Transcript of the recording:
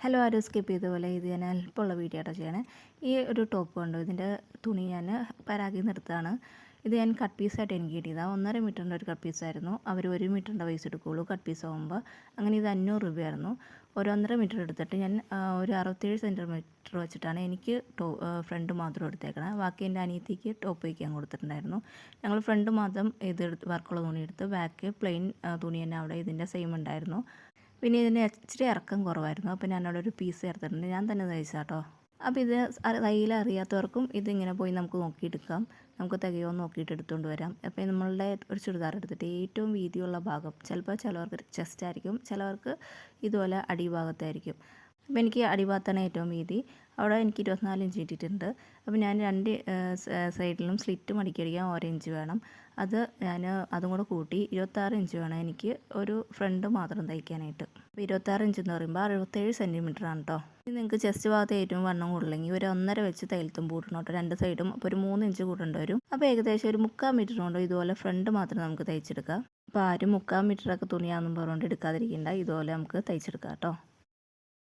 Hello ആരും skip ചെയ്ത പോലെ ഇത് ഞാൻ അല്പമുള്ള വീഡിയോ ആയിട്ട് ചെയ്യണേ. ഈ ഒരു ടോപ്പ് കണ്ടു, ഇതിൻ്റെ തുണി ഞാൻ പരാഗിൽ നിന്ന് എടുത്തതാണ്. ഇത് ഞാൻ കട്ട് പീസായിട്ട് എനിക്ക് കിട്ടിയതാണ്. 1.5 മീറ്ററിൻ്റെ ഒരു കട്ട് പീസായിരുന്നു. അവർ 1 മീറ്ററിൻ്റെ പൈസ എടുക്കുകയുള്ളൂ കട്ട് പീസ് ആകുമ്പോൾ. അങ്ങനെ ഇത് 500 രൂപയായിരുന്നു. ഒരു 1.5 മീറ്റർ എടുത്തിട്ട് ഞാൻ ഒരു 67 സെൻറ്റിമീറ്റർ വെച്ചിട്ടാണ് എനിക്ക് ഫ്രണ്ട് മാത്രം എടുത്തേക്കണം. ബാക്കി എൻ്റെ അനിയത്തിക്ക് ടോപ്പ് വയ്ക്കാൻ കൊടുത്തിട്ടുണ്ടായിരുന്നു. ഞങ്ങൾ ഫ്രണ്ട് മാത്രം ഇത് വർക്കുള്ള തുണി എടുത്ത്, ബാക്ക് പ്ലെയിൻ തുണി തന്നെ അവിടെ ഇതിൻ്റെ സെയിം ഉണ്ടായിരുന്നു. പിന്നെ ഇതിന് ഇച്ചിരി ഇറക്കം കുറവായിരുന്നു. അപ്പോൾ ഞാനവിടെ ഒരു പീസ് ചേർത്തിട്ടുണ്ട്. ഞാൻ തന്നെ തയ്ച്ചാട്ടോ. അപ്പോൾ ഇത് തയ്യൽ അറിയാത്തവർക്കും ഇതിങ്ങനെ പോയി നമുക്ക് നോക്കിയെടുക്കാം. നമുക്ക് തികയോന്ന് നോക്കിയിട്ട് എടുത്തുകൊണ്ട് വരാം. അപ്പോൾ നമ്മളുടെ ഒരു ചുരിദാർ എടുത്തിട്ട് ഏറ്റവും വീതിയുള്ള ഭാഗം, ചിലപ്പോൾ ചിലവർക്ക് ചെസ്റ്റ് ആയിരിക്കും, ചിലവർക്ക് ഇതുപോലെ അടിഭാഗത്തായിരിക്കും. അപ്പോൾ എനിക്ക് അടിഭാഗത്താണ് ഏറ്റവും വീതി. അവിടെ എനിക്ക് 24 ഇഞ്ച് കിട്ടിയിട്ടുണ്ട്. അപ്പോൾ ഞാൻ 2 സൈഡിലും സ്ലിറ്റ് മടക്കിയടിക്കാൻ 1 ഇഞ്ച് വേണം. അതും കൂടെ കൂട്ടി 26 ഇഞ്ച് വേണം എനിക്ക് ഒരു ഫ്രണ്ട് മാത്രം തയ്ക്കാനായിട്ട്. അപ്പോൾ 26 ഇഞ്ച് എന്ന് പറയുമ്പോൾ 67 സെൻറ്റിമീറ്റർ ആണ് കേട്ടോ. ഇനി നിങ്ങൾക്ക് ചെസ്റ്റ് ഭാഗത്ത് ഏറ്റവും വണ്ണം കൂടുതലെങ്കിൽ ഒരു 1.5 വെച്ച് തയ്യൽത്തും കൂട്ടണം കേട്ടോ. 2 സൈഡും അപ്പോൾ ഒരു 3 ഇഞ്ച് കൂട്ടേണ്ടി വരും. അപ്പോൾ ഏകദേശം ഒരു 3/4 മീറ്റർ കൊണ്ടോ ഇതുപോലെ ഫ്രണ്ട് മാത്രം നമുക്ക് തയ്ച്ചെടുക്കാം. അപ്പോൾ ആരും 3/4 മീറ്ററൊക്കെ തുണിയാണെന്നും പറഞ്ഞുകൊണ്ട് എടുക്കാതിരിക്കേണ്ട. ഇതുപോലെ നമുക്ക് തയ്ച്ചെടുക്കാം കേട്ടോ.